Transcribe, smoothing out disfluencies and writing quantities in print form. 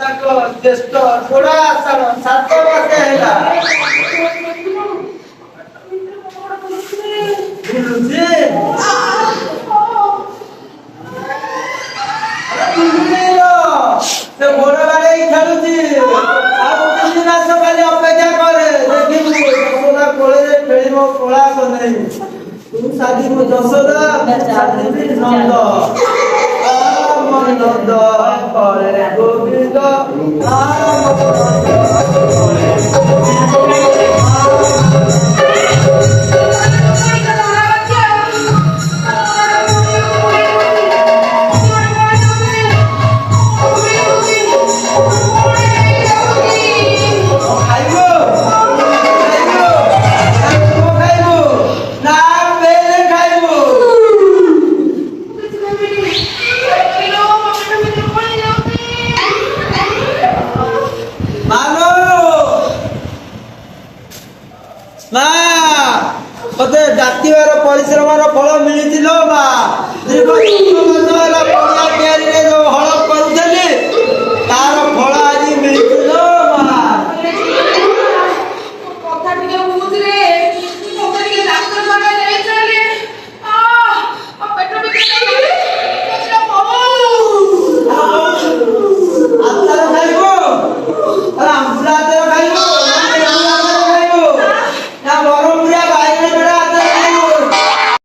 ଜ୍ୟେଷ୍ଠ ପୋଡ଼ା ଆଷାଢ଼ 7 ମାସ ହେଲା ବୁଲୁଛି ସେ ବଡ ବାଡେଇ ଖେଳୁଛି ଆଉ 3 ମାସ ଖାଲି ଅପେକ୍ଷା କରେ ଦେଖିବୁ ଯଶୋଦା କୋଳରେ ଖେଳିବ କଳା କନେଇ ତୁ ସାଜିବୁ ଯଶୋଦା ସାଜିବି ନନ୍ଦ ନନ୍ଦ କଳେ ଗୋବିନ୍ଦ ମତେ ଡାକିବାର ପରିଶ୍ରମର ଫଳ